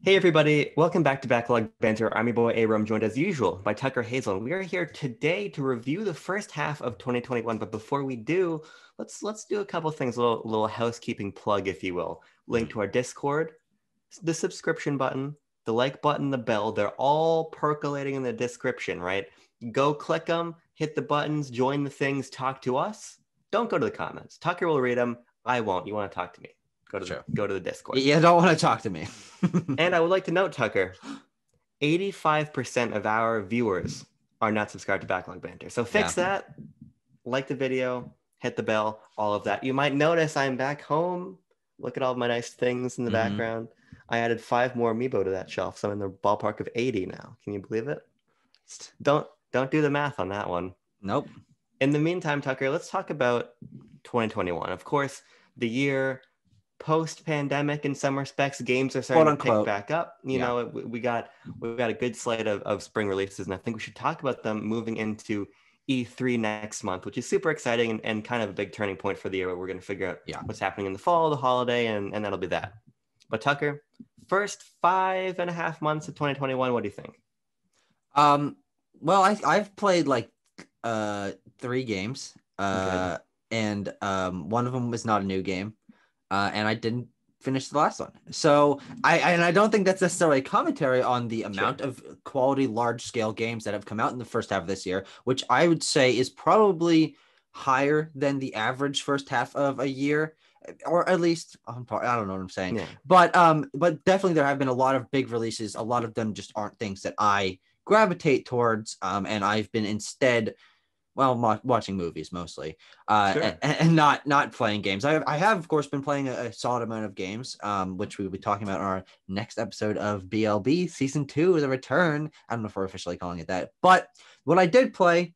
Hey everybody, welcome back to Backlog Banter. I'm your boy Abram, joined as usual by Tucker Hazel. We are here today to review the first half of 2021. But before we do, let's do a couple things, little housekeeping plug, if you will. Link to our Discord, the subscription button, the like button, the bell. They're all percolating in the description, right? Go click them, hit the buttons, join the things, talk to us. Don't go to the comments. Tucker will read them. I won't. You want to talk to me? Go to the Discord. You don't want to talk to me. And I would like to note, Tucker, 85% of our viewers are not subscribed to Backlog Banter. So fix that, like the video, hit the bell, all of that. You might notice I'm back home. Look at all my nice things in the background. I added 5 more amiibo to that shelf. So I'm in the ballpark of 80 now. Can you believe it? Don't do the math on that one. Nope. In the meantime, Tucker, let's talk about 2021. Of course, the year post-pandemic in some respects, games are starting to pick back up. You know, we got a good slate of spring releases, and I think we should talk about them moving into E3 next month, which is super exciting and kind of a big turning point for the year where we're going to figure out what's happening in the fall, the holiday, and that'll be that. But Tucker, first 5.5 months of 2021, what do you think? Well, I've played like 3 games, and one of them was not a new game. And I didn't finish the last one. So I don't think that's necessarily a commentary on the amount of quality large-scale games that have come out in the first half of this year, which I would say is probably higher than the average first half of a year, or at least I don't know what I'm saying. Yeah. But definitely there have been a lot of big releases. A lot of them just aren't things that I gravitate towards. And I've been instead watching movies mostly, and not playing games. I have, of course, been playing a solid amount of games, which we will be talking about in our next episode of BLB Season 2, The Return. I don't know if we're officially calling it that. But what I did play,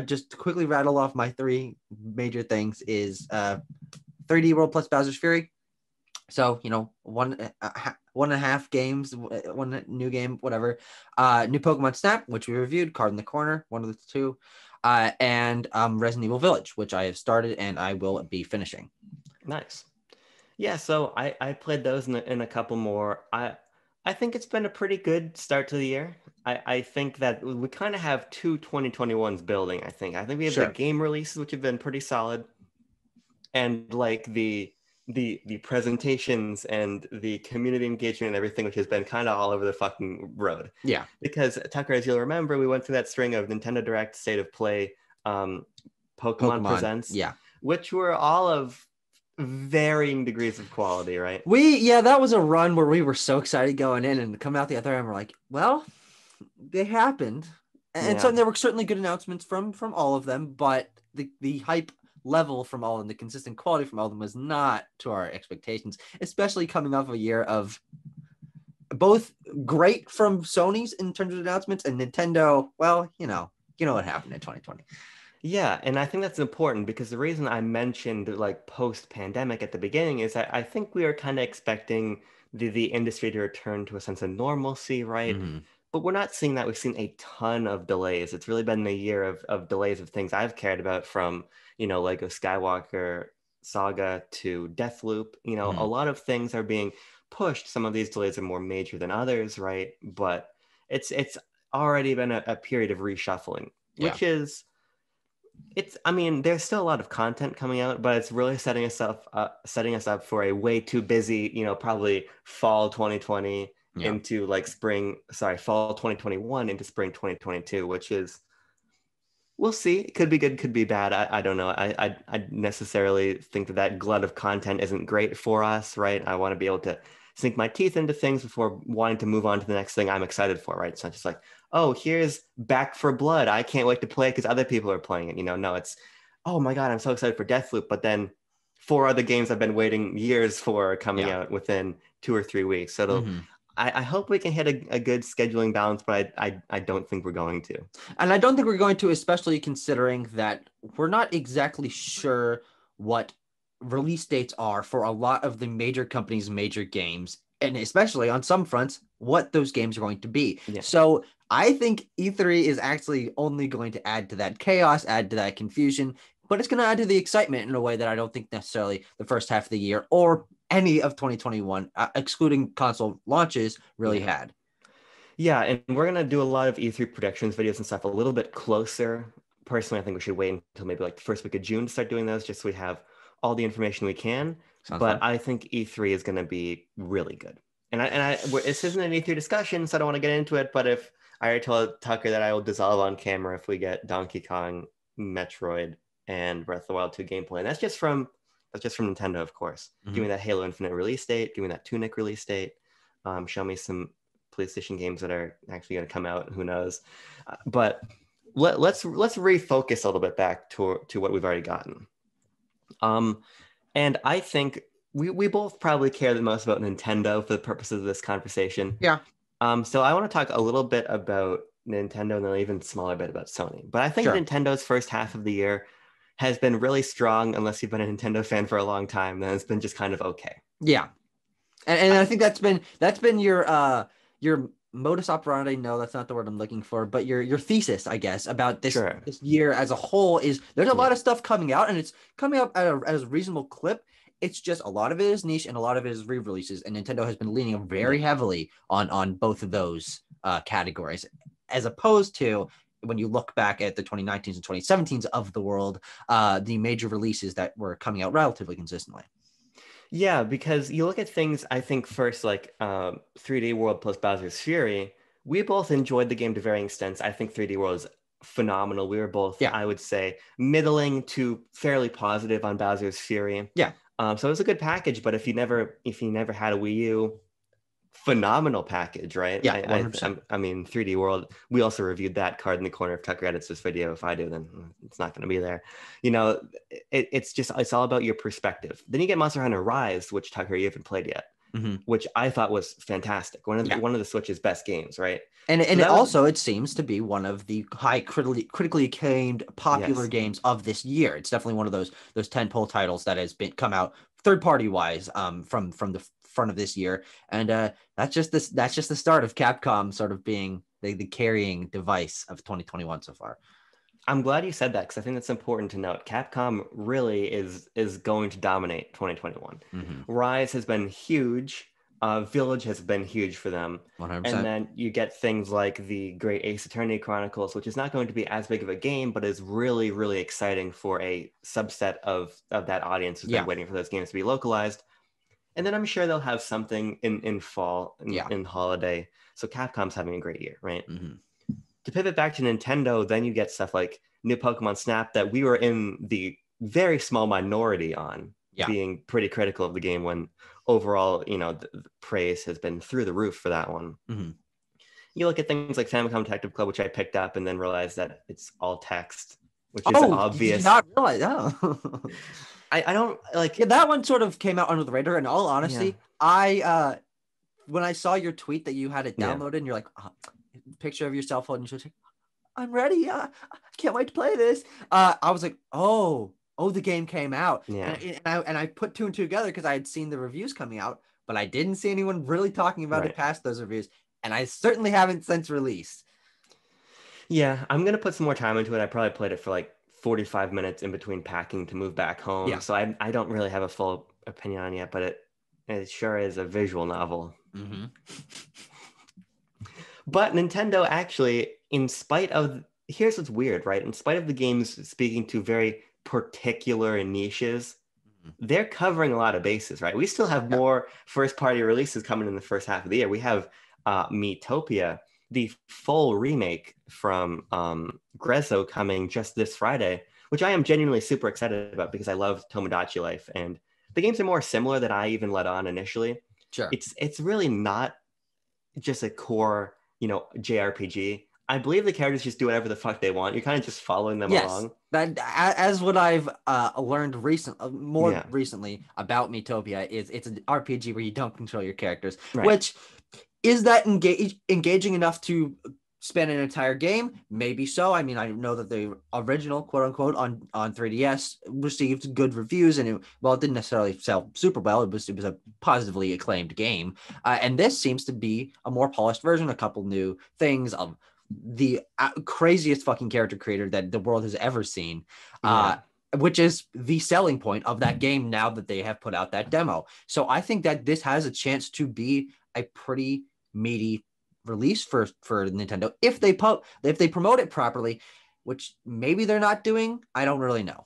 just to quickly rattle off my 3 major things, is 3D World plus Bowser's Fury. So, you know, 1.5 games, one new game, whatever. New Pokemon Snap, which we reviewed, Card in the Corner, one of the 2. And Resident Evil Village, which I have started and I will be finishing. Nice. Yeah, so I played those in a couple more. I think it's been a pretty good start to the year. I think that we kind of have 2 2021s building, I think. I think we have the game releases, which have been pretty solid. And like the presentations and the community engagement and everything, which has been kind of all over the fucking road. Yeah. Because Tucker, as you'll remember, we went through that string of Nintendo Direct, State of Play, Pokemon Presents, which were all of varying degrees of quality, right? That was a run where we were so excited going in and coming out the other end. We're like, well, they happened. And so there were certainly good announcements from all of them, but the hype level from all of them, the consistent quality from all of them was not to our expectations, especially coming off a year of both great from Sony's in terms of announcements and Nintendo. Well, you know what happened in 2020. Yeah, and I think that's important because the reason I mentioned like post-pandemic at the beginning is I think we are kind of expecting the industry to return to a sense of normalcy, right? Mm-hmm. But we're not seeing that. We've seen a ton of delays. It's really been the year of delays of things I've cared about, from, Lego Skywalker Saga to Deathloop. A lot of things are being pushed. Some of these delays are more major than others, right? But it's already been a period of reshuffling, which is, there's still a lot of content coming out, but it's really setting us up for a way too busy, probably fall 2020 into fall 2021 into spring 2022, which is, we'll see. It could be good, could be bad. I don't know. I necessarily think that glut of content isn't great for us, right? I want to be able to sink my teeth into things before wanting to move on to the next thing I'm excited for, right? It's not just like, oh, here's Back for Blood. I can't wait to play it because other people are playing it. No, it's, oh my God, I'm so excited for Deathloop. But then 4 other games I've been waiting years for coming out within 2 or 3 weeks. So I hope we can hit a good scheduling balance, but I don't think we're going to. And I don't think we're going to, especially considering that we're not exactly sure what release dates are for a lot of the major companies' major games, and especially on some fronts, what those games are going to be. Yeah. So I think E3 is actually only going to add to that chaos, add to that confusion, but it's going to add to the excitement in a way that I don't think necessarily the first half of the year or any of 2021, excluding console launches, really had. Yeah, and we're going to do a lot of E3 predictions videos and stuff a little bit closer. Personally, I think we should wait until maybe like the first week of June to start doing those, just so we have all the information we can. Sounds but fun. I think E3 is going to be really good. This isn't an E3 discussion, so I don't want to get into it. But if I already told Tucker that I will dissolve on camera if we get Donkey Kong, Metroid, and Breath of the Wild 2 gameplay, and that's just from Nintendo, of course. Give me that Halo Infinite release date. Give me that Tunic release date. Show me some PlayStation games that are actually going to come out. Who knows? But let's refocus a little bit back to what we've already gotten. And I think we both probably care the most about Nintendo for the purposes of this conversation. Yeah. So I want to talk a little bit about Nintendo and then even smaller bit about Sony. But I think Sure. Nintendo's first half of the year has been really strong. Unless you've been a Nintendo fan for a long time, then it's been just kind of okay. Yeah. And I think that's been your modus operandi. No, that's not the word I'm looking for, but your thesis, I guess, about this year as a whole is there's a lot of stuff coming out, and it's coming out at a reasonable clip. It's just a lot of it is niche and a lot of it is re-releases, and Nintendo has been leaning very heavily on both of those categories, as opposed to when you look back at the 2019s and 2017s of the world, the major releases that were coming out relatively consistently. Yeah, because you look at things, I think first, like 3D World plus Bowser's Fury, we both enjoyed the game to varying extents. I think 3D World is phenomenal. We were both, I would say, middling to fairly positive on Bowser's Fury. Yeah. So it was a good package, but if you never had a Wii U, phenomenal package, right? Yeah, 100%. I mean, 3D World, we also reviewed that card in the corner. If Tucker edits this video, if I do, then it's not going to be there. You know, it's all about your perspective. Then you get Monster Hunter Rise, which Tucker, you haven't played yet, which I thought was fantastic. One of the Switch's best games, right? And it seems to be one of the high critically acclaimed popular games of this year. It's definitely one of those tentpole titles that has come out third party wise from the front of this year, and that's just the start of Capcom sort of being the carrying device of 2021 so far. I'm glad you said that, because I think that's important to note. Capcom really is going to dominate 2021. Rise has been huge. Village has been huge for them. 100%. And then you get things like the Great Ace Attorney Chronicles, which is not going to be as big of a game, but is really, really exciting for a subset of that audience who's been waiting for those games to be localized. And then I'm sure they'll have something in fall, in holiday. So Capcom's having a great year, right? To pivot back to Nintendo, then you get stuff like new Pokemon Snap that we were in the very small minority on, being pretty critical of the game, when overall, the praise has been through the roof for that one. You look at things like Famicom Detective Club, which I picked up and then realized that it's all text, which is obvious. Did not realize that. I don't like. Yeah, that one sort of came out under the radar. In all honesty, I when I saw your tweet that you had it downloaded, and you're like, picture of your cell phone, and you're like, I'm ready. I can't wait to play this. I was like, oh, the game came out. And I put two and two together because I had seen the reviews coming out, but I didn't see anyone really talking about it past those reviews, and I certainly haven't since release. Yeah, I'm gonna put some more time into it. I probably played it for like 45 minutes in between packing to move back home. So I don't really have a full opinion on it yet, but it sure is a visual novel. But Nintendo actually, in spite of, here's what's weird, right? In spite of the games speaking to very particular niches, they're covering a lot of bases, right? We still have more first-party releases coming in the first half of the year. We have Miitopia, the full remake from Grezzo, coming just this Friday, which I am genuinely super excited about because I love Tomodachi Life, and the games are more similar than I even let on initially. Sure. It's really not just a core, JRPG. I believe the characters just do whatever the fuck they want. You're kind of just following them along. That, as what I've learned recently about Miitopia, is it's an RPG where you don't control your characters, which is that engaging enough to span an entire game? Maybe so. I mean, I know that the original, quote unquote, on 3DS received good reviews, and it didn't necessarily sell super well. It was a positively acclaimed game, and this seems to be a more polished version. A couple new things. The craziest fucking character creator that the world has ever seen. which is the selling point of that game now that they have put out that demo. So I think that this has a chance to be a pretty meaty release for Nintendo if they promote it properly, which maybe they're not doing. I don't really know.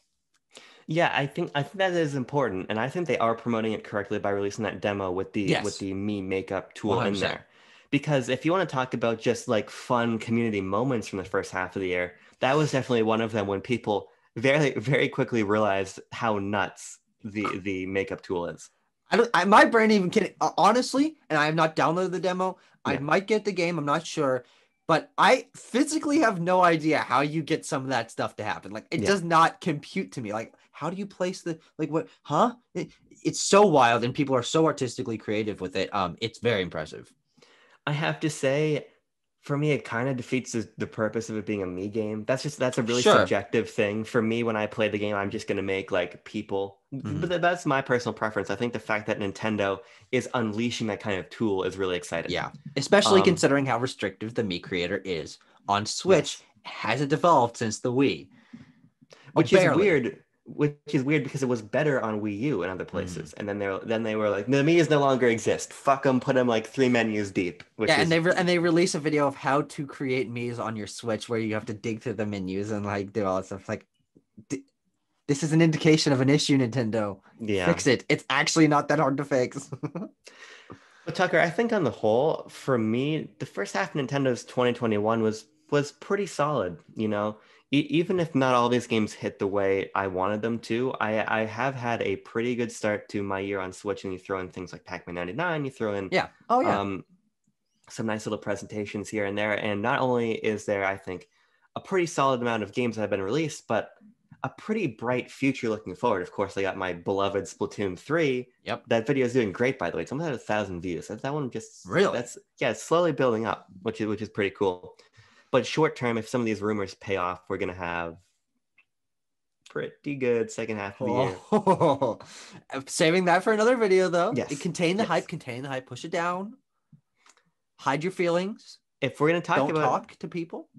Yeah, I think that is important, and I think they are promoting it correctly by releasing that demo with the Yes, Me makeup tool in 100%. there. Because if you want to talk about just like fun community moments from the first half of the year, that was definitely one of them when people very very quickly realized how nuts the makeup tool is. My brain even can honestly, and I have not downloaded the demo. I Yeah. might get the game. I'm not sure, but I physically have no idea how you get some of that stuff to happen. Like it Yeah. does not compute to me. Like how do you place the like what? Huh? It's so wild, and people are so artistically creative with it. It's very impressive. I have to say, for me, it kind of defeats the purpose of it being a me game. That's a really Sure. subjective thing. For me, when I play the game, I'm just gonna make like people. But Mhm. that's my personal preference. I think the fact that Nintendo is unleashing that kind of tool is really exciting. Yeah, especially Um, considering how restrictive the Mii creator is on Switch. yes, Has it evolved since the Wii? Oh, which is barely. weird. Which is weird because it was better on Wii U and other Mhm. places, and then they were like, the Mii's no longer exist. Fuck them. Put them like 3 menus deep, Yeah, which and is they release a video of how to create Mii's on your Switch, where you have to dig through the menus and like do all that stuff. Like, this is an indication of an issue, Nintendo. yeah. Fix it. It's actually not that hard to fix. But Tucker, I think on the whole, for me, the first half of Nintendo's 2021 was pretty solid. Even if not all these games hit the way I wanted them to, I have had a pretty good start to my year on Switch. And you throw in things like Pac-Man 99, you throw in Yeah. Oh yeah. um, some nice little presentations here and there. And not only is there, I think, a pretty solid amount of games that have been released, but a pretty bright future looking forward. Of course, I got my beloved Splatoon 3. Yep. That video is doing great, by the way. It's almost at 1,000 views. That one Really. that's yeah, it's slowly building up, which is pretty cool. But short term, if some of these rumors pay off, we're gonna have pretty good second half of the year. Oh, saving that for another video though. It Yes, contained the hype. yes. Contain the hype. Push it down. Hide your feelings. If we're gonna talk Don't about talk to people.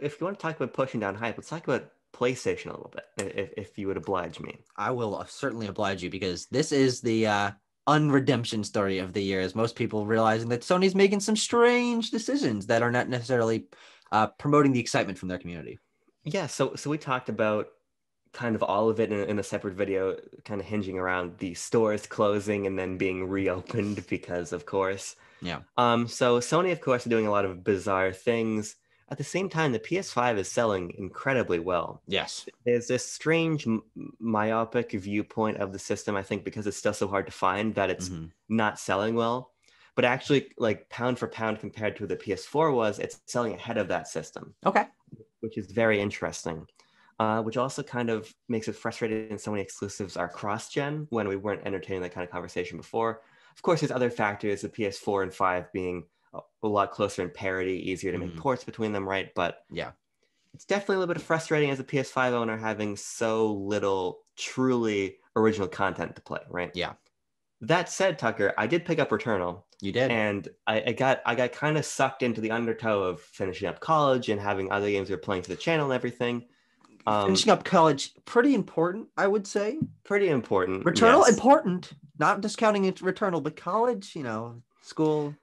if you want to talk about pushing down hype, let's talk about PlayStation a little bit, if you would oblige me. I will certainly oblige you because this is the unredemption story of the year, as most people realizing that Sony's making some strange decisions that are not necessarily promoting the excitement from their community. Yeah, so we talked about kind of all of it in a separate video, kind of hinging around the stores closing and then being reopened because, of course. Yeah. So Sony, of course, are doing a lot of bizarre things. At the same time, the PS5 is selling incredibly well. Yes. There's this strange myopic viewpoint of the system, I think, because it's still so hard to find that it's Mm-hmm. not selling well. But actually, like pound for pound compared to what the PS4 was, it's selling ahead of that system, Okay. which is very interesting. Which also kind of makes it frustrating that so many exclusives are cross-gen when we weren't entertaining that kind of conversation before. Of course, there's other factors, the PS4 and 5 being a lot closer in parity, easier to make Mm-hmm. ports between them, right? But Yeah. it's definitely a little bit frustrating as a PS5 owner having so little truly original content to play, right? Yeah. That said, Tucker, I did pick up Returnal, You did. and I got kind of sucked into the undertow of finishing up college and having other games we were playing for the channel and everything. Finishing up college, pretty important, I would say. Pretty important, Returnal, yes. important. Not discounting it Returnal, but college, school.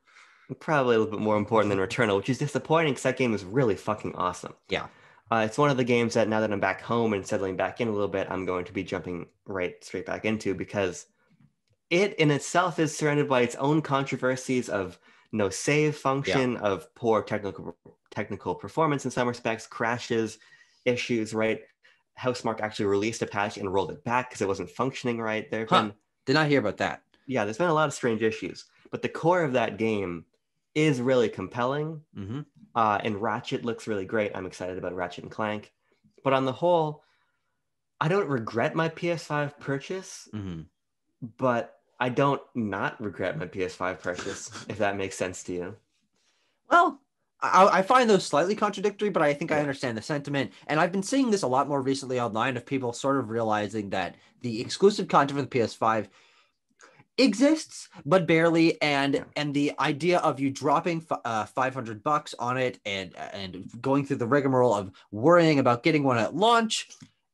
Probably a little bit more important than Returnal, which is disappointing because that game is really fucking awesome. Yeah. It's one of the games that now that I'm back home and settling back in a little bit, I'm going to be jumping right straight back into because it in itself is surrounded by its own controversies of no save Yeah. function, of poor technical performance in some respects, crashes, issues, right? Housemarque actually released a patch and rolled it back because it wasn't functioning right. There have Huh. been Did not hear about that. Yeah, there's been a lot of strange issues, but the core of that game is really compelling. Mm-hmm. And Ratchet looks really great. I'm excited about Ratchet and Clank. But on the whole, I don't regret my PS5 purchase, Mm-hmm. but I don't not regret my PS5 purchase, if that makes sense to you. Well, I find those slightly contradictory, but I think I Yeah. understand the sentiment. And I've been seeing this a lot more recently online of people sort of realizing that the exclusive content for the PS5 exists, but barely. And Yeah. and the idea of you dropping $500 on it and going through the rigmarole of worrying about getting one at launch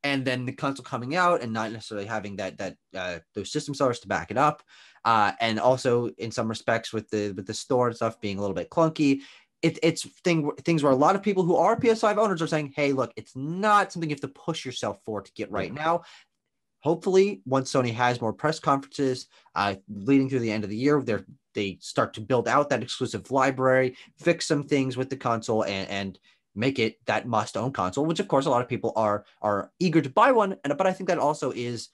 and then the console coming out and not necessarily having those system sellers to back it up, and also in some respects with the store and stuff being a little bit clunky. It's things where a lot of people who are PS5 owners are saying, hey, look, it's not something you have to push yourself for to get right now. Hopefully, once Sony has more press conferences leading through the end of the year, they start to build out that exclusive library, fix some things with the console, and make it that must-own console, which, of course, a lot of people are eager to buy one. But I think that also is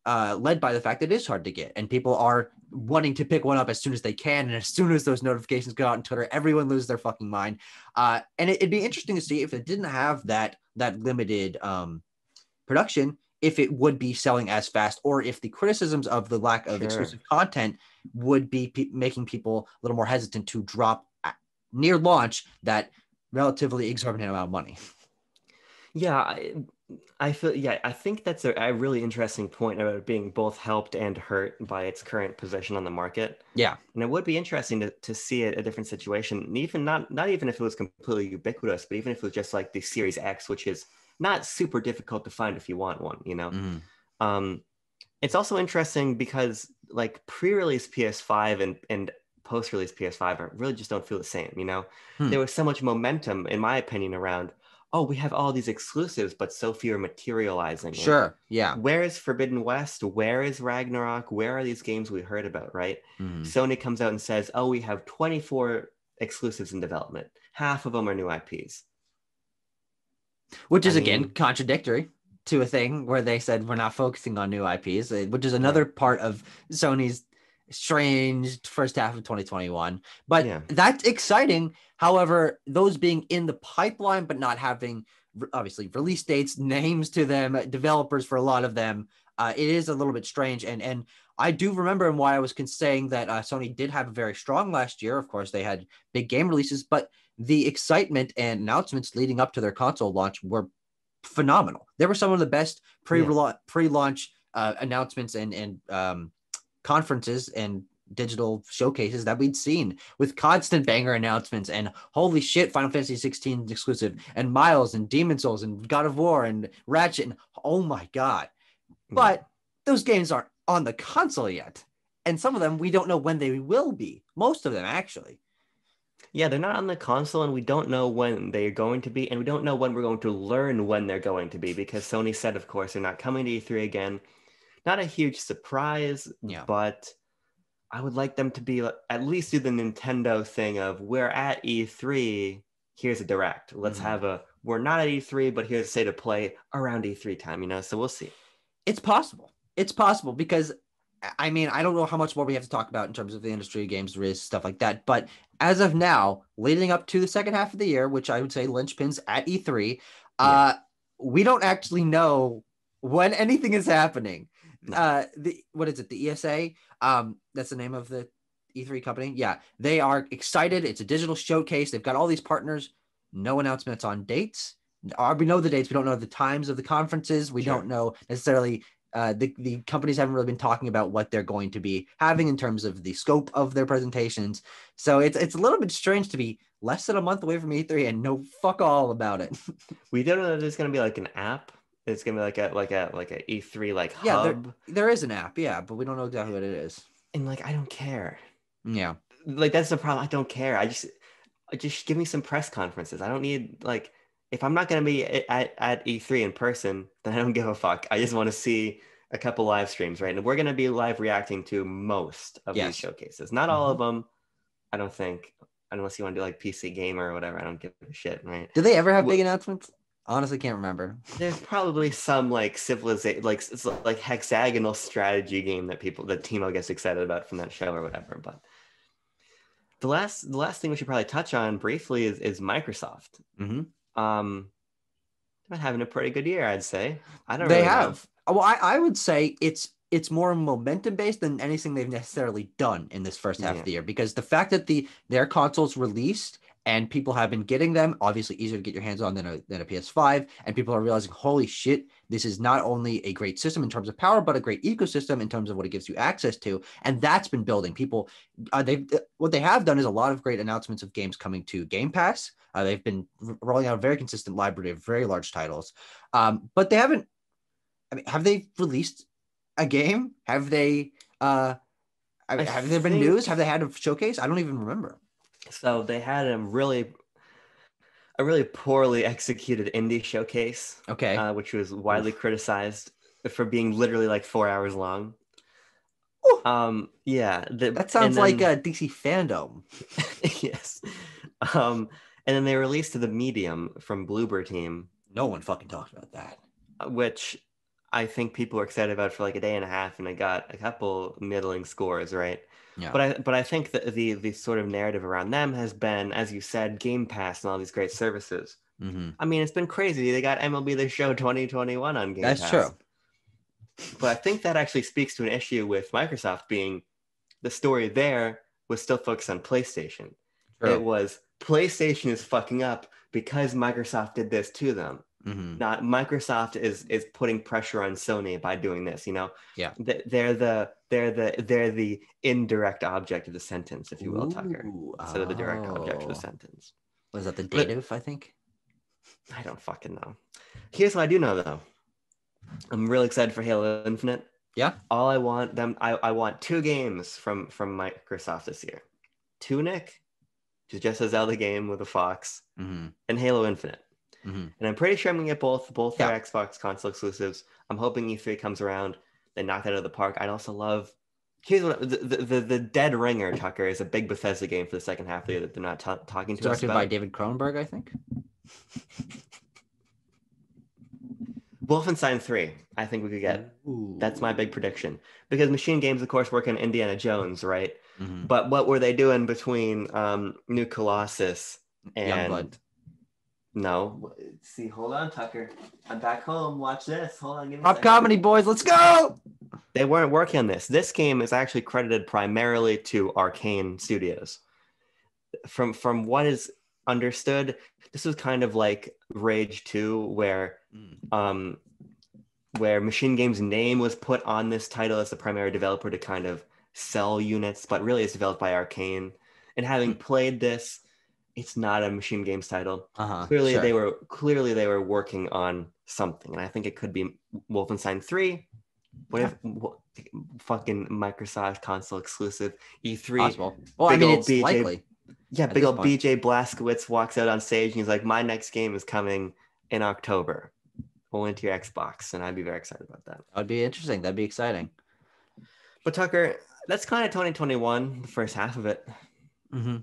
led by the fact that it is hard to get, and people are wanting to pick one up as soon as they can. And as soon as those notifications go out on Twitter, everyone loses their fucking mind. And it'd be interesting to see if it didn't have that limited production, if it would be selling as fast, or if the criticisms of the lack of exclusive content would be making people a little more hesitant to drop near launch that relatively exorbitant amount of money. Yeah, I think that's a really interesting point about it being both helped and hurt by its current position on the market. Yeah. And it would be interesting to see a different situation, and even not even if it was completely ubiquitous, but even if it was just like the Series X, which is not super difficult to find if you want one, you know. It's also interesting because like pre-release PS5 and post-release PS5 really just don't feel the same, you know. There was so much momentum, in my opinion, around, oh, we have all these exclusives, but so few are materializing. Sure, yeah. Where is Forbidden West? Where is Ragnarok? Where are these games we heard about, right? Sony comes out and says, oh, we have 24 exclusives in development. Half of them are new IPs. Which is, again, contradictory to a thing where they said we're not focusing on new IPs, which is another part of Sony's strange first half of 2021. But that's exciting. However, those being in the pipeline but not having, obviously, release dates, names to them, developers for a lot of them, it is a little bit strange. And I do remember why I was saying that Sony did have a very strong last year. Of course, they had big game releases, but the excitement and announcements leading up to their console launch were phenomenal. There were some of the best pre-launch announcements and conferences and digital showcases that we'd seen, with constant banger announcements and holy shit, Final Fantasy 16 exclusive, and Miles and Demon's Souls and God of War and Ratchet, and oh my god. But those games aren't on the console yet, and some of them we don't know when they will be. Most of them, actually. Yeah, they're not on the console, and we don't know when they're going to be, and we don't know when we're going to learn when they're going to be, because Sony said, of course, they're not coming to E3 again. Not a huge surprise, but I would like them to be at least do the Nintendo thing of, we're at E3, here's a direct. Let's have we're not at E3, but here's a state of play around E3 time, you know, so we'll see. It's possible. It's possible because, I mean, I don't know how much more we have to talk about in terms of the industry, games, risk, stuff like that. But as of now, leading up to the second half of the year, which I would say linchpins at E3, we don't actually know when anything is happening. What is it? The ESA? That's the name of the E3 company. Yeah, they are excited. It's a digital showcase. They've got all these partners. No announcements on dates. We know the dates. We don't know the times of the conferences. We don't know necessarily. The companies haven't really been talking about what they're going to be having in terms of the scope of their presentations. So it's a little bit strange to be less than a month away from E3 and know fuck all about it. We don't know that there's going to be like an app. It's going to be like a E3 like hub. There is an app, but we don't know exactly what it is. And like, I don't care. Yeah. Like, that's the problem. I don't care. I just give me some press conferences. I don't need, like, if I'm not going to be at E3 in person, then I don't give a fuck. I just want to see a couple live streams, right? And we're going to be live reacting to most of these showcases. Not all of them, I don't think. Unless you want to do like PC Gamer or whatever. I don't give a shit, right? Do they ever have big announcements? Honestly, can't remember. There's probably some like civilization, like it's like hexagonal strategy game that Timo gets excited about from that show or whatever. But the last thing we should probably touch on briefly is Microsoft. They've been having a pretty good year, I'd say. They have. Well, I would say it's more momentum based than anything they've necessarily done in this first half of the year, because the fact that their consoles released and people have been getting them, obviously easier to get your hands on than a PS5, and people are realizing, holy shit, this is not only a great system in terms of power, but a great ecosystem in terms of what it gives you access to, and that's been building. People, what they have done is a lot of great announcements of games coming to Game Pass. They've been rolling out a very consistent library of very large titles, but they haven't I mean, have they released a game? Have they have there been news? Have they had a showcase? I don't even remember. So they had a really poorly executed indie showcase, Okay. which was widely criticized for being literally like 4 hours long. Yeah, that sounds like a DC fandom. Yes. And then they released The Medium from Bloober Team. No one fucking talks about that. Which I think people were excited about for like a day and a half, and it got a couple middling scores, right? Yeah. But I think that the sort of narrative around them has been, as you said, Game Pass and all these great services. Mm-hmm. I mean, it's been crazy. They got MLB The Show 2021 on Game Pass. That's true. But I think that actually speaks to an issue with Microsoft being the story there was still focused on PlayStation. True. It was PlayStation is fucking up because Microsoft did this to them. Mm-hmm. Not Microsoft is putting pressure on Sony by doing this. You know, yeah, they're the indirect object of the sentence, if you will, Tucker, instead of the direct object of the sentence. Was that the dative? I think. I don't fucking know. Here's what I do know though. I'm really excited for Halo Infinite. Yeah. All I want I want 2 games from Microsoft this year. Tunic, which is just a Zelda game with a fox, mm-hmm. and Halo Infinite. Mm-hmm. And I'm pretty sure I'm gonna get both their Xbox console exclusives. I'm hoping E3 comes around, they knock that out of the park. I'd also love. Here's what the Dead Ringer, Tucker, is a big Bethesda game for the second half of the year that they're not talking to us about. Directed by David Cronenberg, I think. Wolfenstein 3, I think we could get. Ooh. That's my big prediction. Because Machine Games, of course, work on Indiana Jones, right? Mm-hmm. But what were they doing between New Colossus and... Youngblood? No. See, hold on, Tucker. I'm back home. Watch this. Hold on. Give me Pop comedy, boys. Let's go! They weren't working on this. This game is actually credited primarily to Arcane Studios. From what is understood, this was kind of like Rage 2, where Machine Games' name was put on this title as the primary developer to kind of sell units, but really it's developed by Arcane. And having played this, it's not a Machine Games title. Clearly they were working on something, and I think it could be Wolfenstein 3. What if fucking Microsoft console exclusive E3? Possible. Well, I mean, it's likely. Yeah, big old BJ Blazkowicz walks out on stage and he's like, "My next game is coming in October, only to your Xbox," and I'd be very excited about that. That would be interesting. That'd be exciting. But Tucker, that's kind of 2021, the first half of it. Mm-hmm.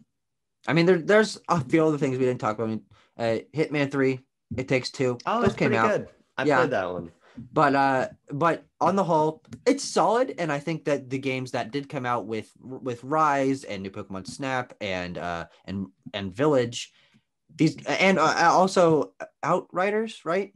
I mean, there's a few other things we didn't talk about. I mean, Hitman 3, It Takes Two. Oh, that's pretty good. I played that one. But on the whole, it's solid, and I think that the games that did come out with Rise and New Pokemon Snap and Village, these and also Outriders, right?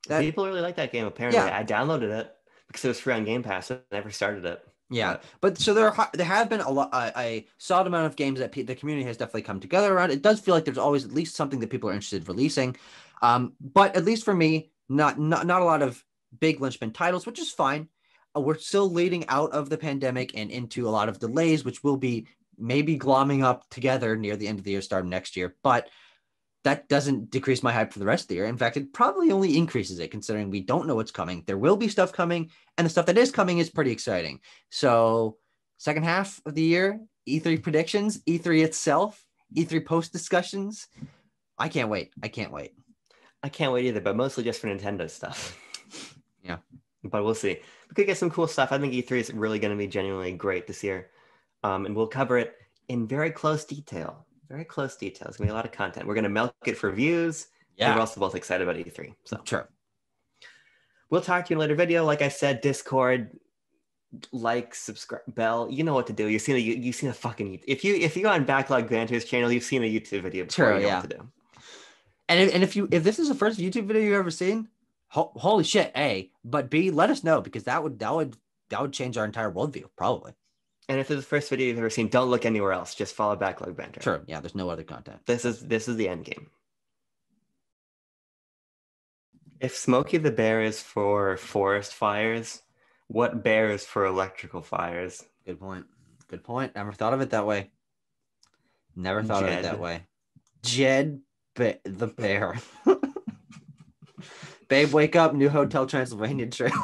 People really like that game. Apparently, I downloaded it because it was free on Game Pass. I never started it. Yeah, but so there have been a solid amount of games that the community has definitely come together around. It does feel like there's always at least something that people are interested in releasing, but at least for me, not a lot of big linchpin titles, which is fine. We're still leading out of the pandemic and into a lot of delays, which will be maybe glomming up together near the end of the year, start of next year. But that doesn't decrease my hype for the rest of the year. In fact, it probably only increases it, considering we don't know what's coming. There will be stuff coming, and the stuff that is coming is pretty exciting. So second half of the year, E3 predictions, E3 itself, E3 post discussions. I can't wait. I can't wait either, but mostly just for Nintendo stuff. Yeah. But we'll see. We could get some cool stuff. I think E3 is really going to be genuinely great this year. And we'll cover it in very close detail. Very close detail. It's going to be a lot of content. We're going to milk it for views. Yeah. We're also both excited about E3. So sure. We'll talk to you in a later video. Like I said, Discord, like, subscribe, bell. You know what to do. You've seen a fucking... If you go on Backlog Banter's channel, you've seen a YouTube video before. You know what to do. And if this is the first YouTube video you've ever seen, holy shit, A, but B, let us know, because that would change our entire worldview, probably. And if it's the first video you've ever seen, don't look anywhere else. Just follow Backlog Banter. Sure. Yeah, there's no other content. This is the end game. If Smokey the Bear is for forest fires, what bear is for electrical fires? Good point. Good point. Never thought of it that way. Jed the bear. Babe, wake up! New Hotel Transylvania trailer.